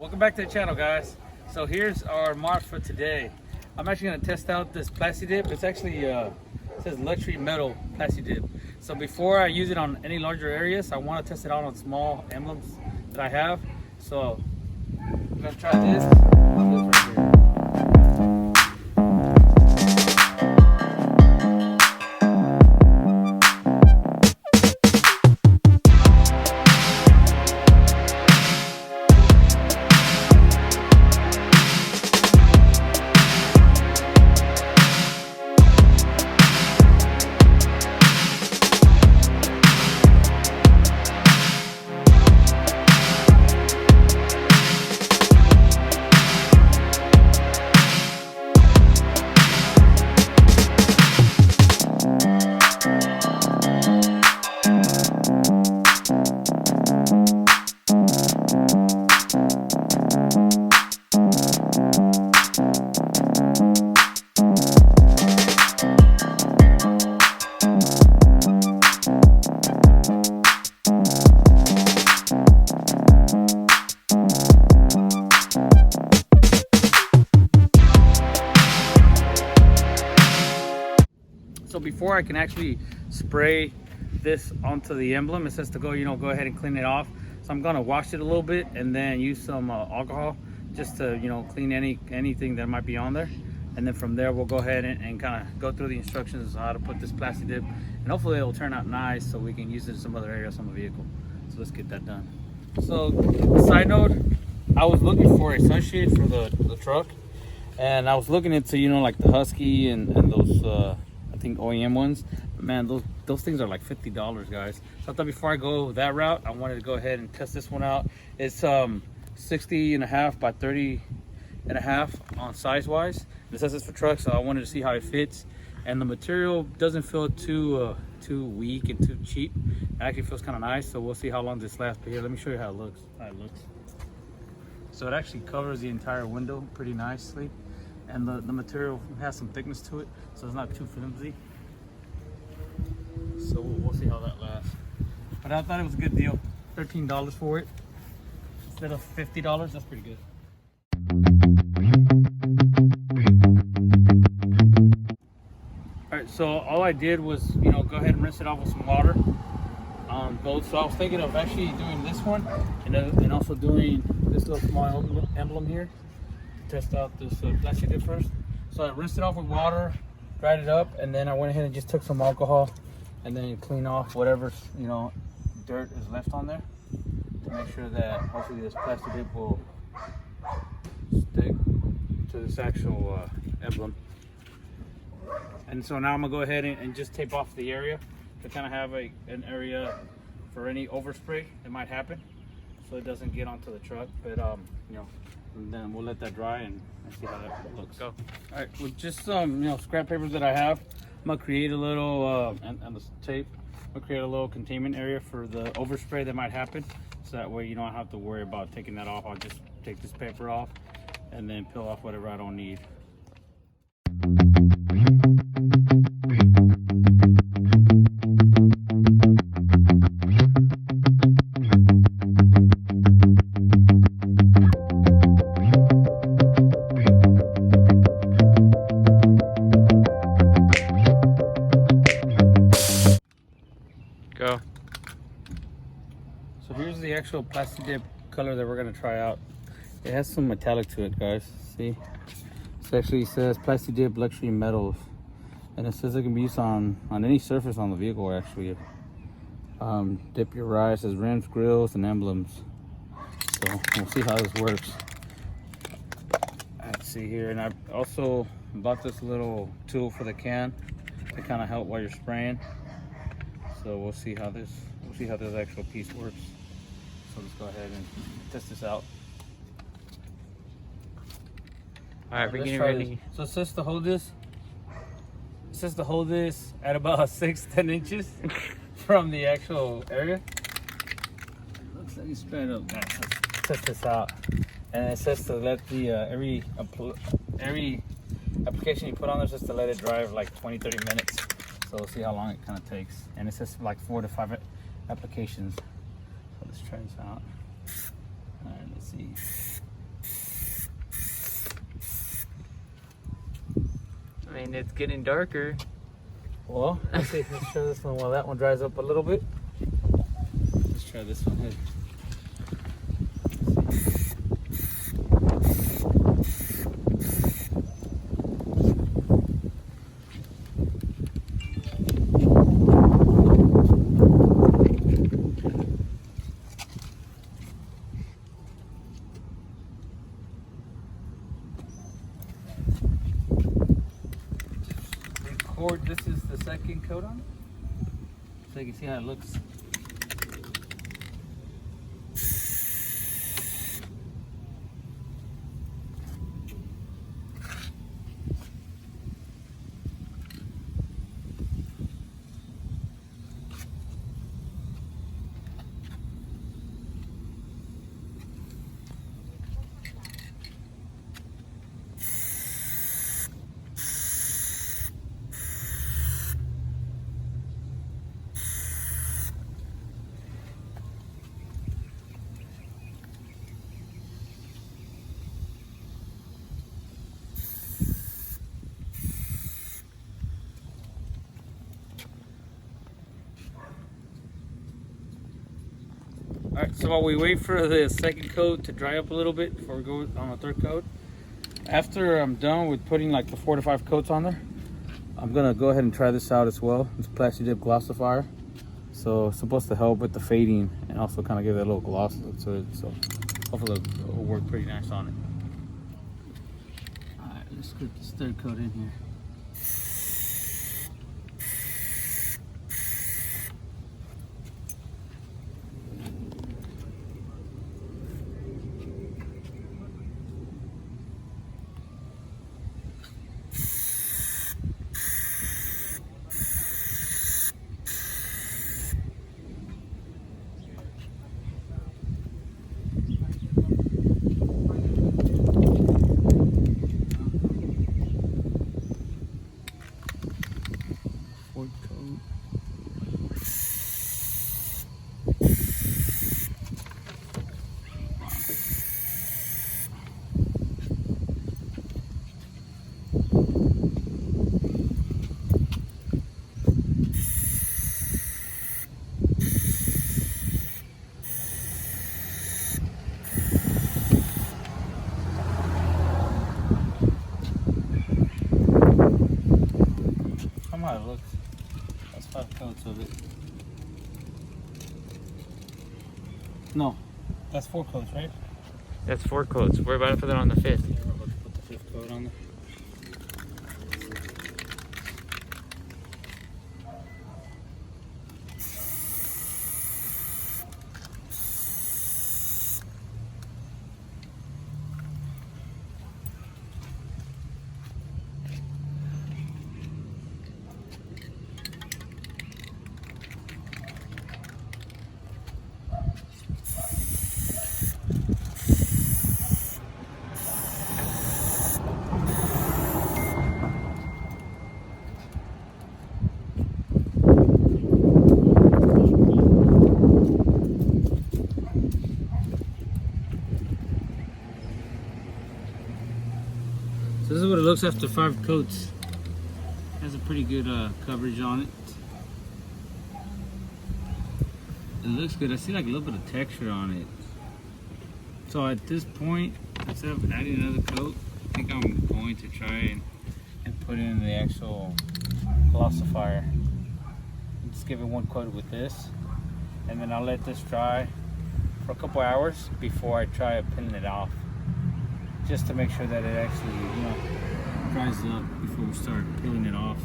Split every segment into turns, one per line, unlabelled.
Welcome back to the channel, guys. So here's our mod for today. I'm actually going to test out this Plasti Dip. It's actually it says luxury metal Plasti Dip. So before I use it on any larger areas, I want to test it out on small emblems that I have. So I'm going to try this. Right here. So before I can actually spray this onto the emblem, it says to go ahead and clean it off. So I'm gonna wash it a little bit and then use some alcohol just to clean anything that might be on there. And then from there we'll go ahead and kind of go through the instructions on how to put this Plasti Dip, and hopefully it'll turn out nice so we can use it in some other areas on the vehicle. So let's get that done. So side note, I was looking for a sunshade for the truck, and I was looking into like the Husky and those I think OEM ones, but man, those things are like $50, guys. So I thought before I go that route, I wanted to go ahead and test this one out. It's 60.5 by 30.5 on size wise. It says it's for trucks, so I wanted to see how it fits, and the material doesn't feel too weak and too cheap. It actually feels kind of nice, so we'll see how long this lasts. But here, let me show you how it looks. So it actually covers the entire window pretty nicely, and the material has some thickness to it, so it's not too flimsy. So we'll see how that lasts. But I thought it was a good deal. $13 for it instead of $50. That's pretty good. All right, so all I did was go ahead and rinse it off with some water on both. So I was thinking of actually doing this one and also doing this little small emblem here. Test out this Plasti Dip first. So I rinsed it off with water, dried it up, and then I went ahead and just took some alcohol and then clean off whatever dirt is left on there to make sure that hopefully this Plasti Dip will stick to this actual emblem. And so now I'm gonna go ahead and just tape off the area to kind of have an area for any overspray that might happen, so it doesn't get onto the truck. But and then we'll let that dry and see how that looks. Go. All right, with just some scrap papers that I have, I'm gonna create a little and the tape. I'm gonna create a little containment area for the overspray that might happen, so that way you don't have to worry about taking that off. I'll just take this paper off and then peel off whatever I don't need. Go. So here's the actual Plasti Dip color that we're gonna try out. It has some metallic to it, guys. See? It actually says Plasti Dip luxury metals, and it says it can be used on any surface on the vehicle. Actually, dip your ride. It says rims, grills, and emblems. So we'll see how this works. Let's see here, and I also bought this little tool for the can to kind of help while you're spraying. So we'll see how this actual piece works. So let's go ahead and test this out.
All right, we're getting ready.
This. So it says to hold this. It says to hold this at about 6-10 inches from the actual area. It looks like you spread it up. Let's test this out. And it says to let the every application you put on there, just to let it dry for like 20-30 minutes. So we'll see how long it kind of takes. And it says like 4 to 5 applications. So let's try this out. All right, let's see.
mean, it's getting darker.
Well, let's see. Let's try this one while that one dries up a little bit. Let's try this one here. This is the second coat on it, so you can see how it looks. Alright, so while we wait for the second coat to dry up a little bit before we go on the third coat, after I'm done with putting like the 4 to 5 coats on there, I'm gonna go ahead and try this out as well. It's Plasti Dip Glossifier. So it's supposed to help with the fading and also kind of give it a little gloss look to it. So hopefully it'll work pretty nice on it. Alright, let's get this third coat in here. How it looks. That's 5 coats of it. No, that's 4 coats, right?
That's 4 coats. We're about to put it on the 5th.
Yeah, we're about to put the 5th coat on there. So this is what it looks after 5 coats. Has a pretty good coverage on it. It looks good. I see like a little bit of texture on it. So at this point, instead of adding another coat, I think I'm going to try and put in the actual glossifier. Just give it 1 coat with this, and then I'll let this dry for a couple hours before I try pinning it off, just to make sure that it actually, you know, dries up before we start peeling it off.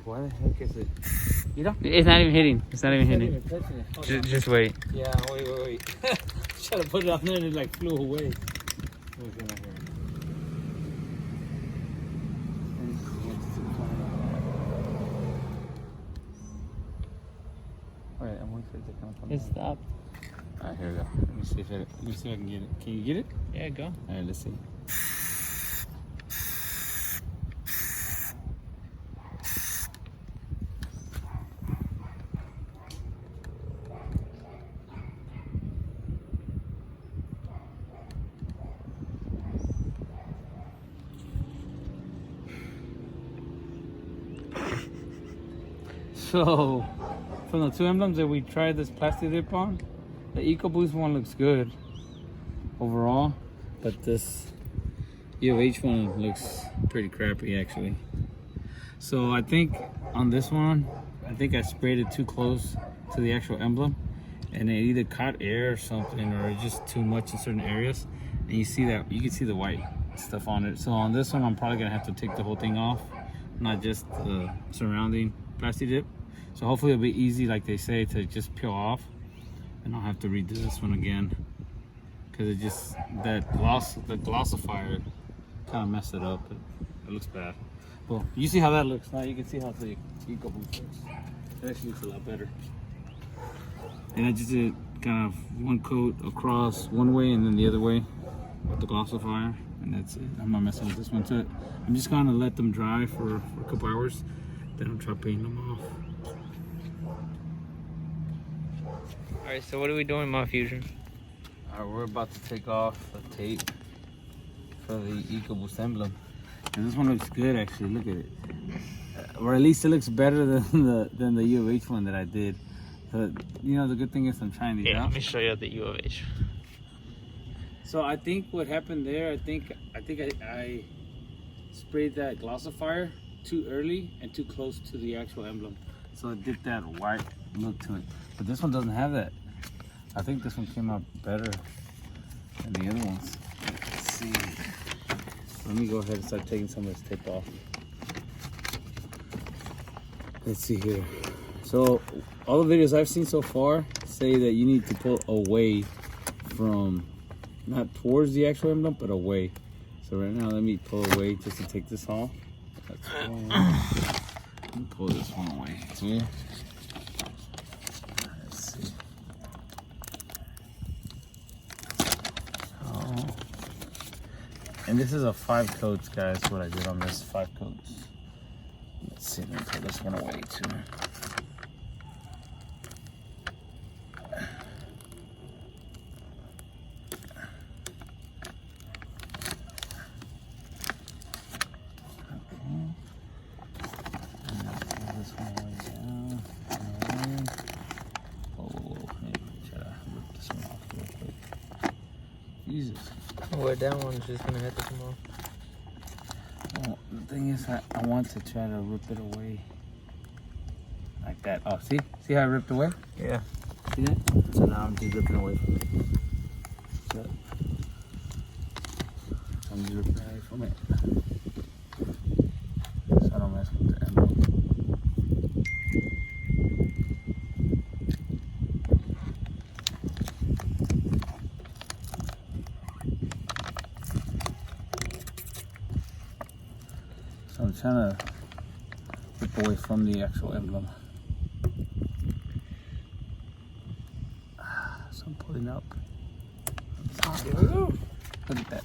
Why the heck is it? You know?
It's not even hitting. It's not even hitting.
Even
Just wait.
Yeah, wait. Try to put it on there and it like flew away. What's in here? Wait, I'm waiting for it to come up.
It stopped.
Alright, here we go. Let me see if I can get it. Can you get it?
Yeah, go.
Alright, let's see. So, from the two emblems that we tried this Plasti Dip on, the Ecoboost one looks good overall, but this UH one looks pretty crappy actually. So I think on this one, I think I sprayed it too close to the actual emblem, and it either caught air or something, or just too much in certain areas. And you see that, you can see the white stuff on it. So on this one, I'm probably gonna have to take the whole thing off, not just the surrounding Plasti Dip. So hopefully it'll be easy, like they say, to just peel off, and I'll have to redo this one again, because it just, the glossifier kind of messed it up. It looks bad. Well, you see how that looks now. You can see how the Ecoboost looks. It actually looks a lot better. And I just did kind of one coat across one way and then the other way with the glossifier, and that's it. I'm not messing with this one. So I'm just gonna let them dry for a couple hours, then I'll try painting them off.
Alright, so what are we doing, ModFusion?
Alright, we're about to take off the tape for the Ecoboost Emblem. And this one looks good actually, look at it. Or at least it looks better than the U of H one that I did. But you know, the good thing is I'm trying these out.
Let me show you the U of H.
So I think what happened there, I think I sprayed that glossifier too early and too close to the actual emblem. So it did that white look to it. But this one doesn't have that. I think this one came out better than the other ones. Let's see. Let me go ahead and start taking some of this tape off. Let's see here. So all the videos I've seen so far say that you need to pull away from, not towards the actual emblem, but away. So right now, let me pull away just to take this off. That's one. Let me pull this one away too. Let's see. Oh. And this is a 5 coats, guys. What I did on this 5 coats. Let's see. Let me pull this one away too. Jesus.
Well, that one's just gonna have to come off.
Well, the thing is, I want to try to rip it away. Like that. Oh, see? See how I ripped away?
Yeah.
See that? So now I'm just ripping away from it. So, I'm just ripping away from it. So I don't mess with the emblem. So I'm trying to rip away from the actual emblem. So I'm pulling up. Look at that.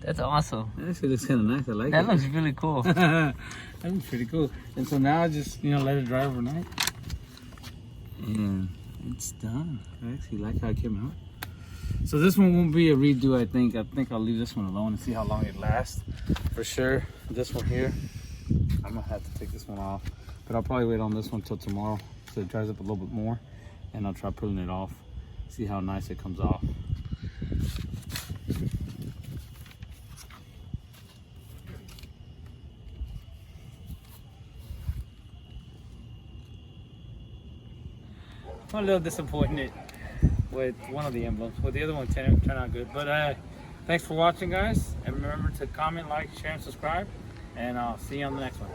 That's awesome.
That actually looks kind of nice. I like
That
it.
looks really cool.
That looks pretty cool. And so now I just, let it dry overnight. And it's done. I actually like how it came out. So this one won't be a redo, I think. I think I'll leave this one alone and see how long it lasts. For sure, this one here, I'm gonna have to take this one off. But I'll probably wait on this one till tomorrow so it dries up a little bit more. And I'll try pulling it off. See how nice it comes off. I'm a little disappointed with one of the emblems, but the other one turned out good. But thanks for watching, guys, and remember to comment, like, share, and subscribe, and I'll see you on the next one.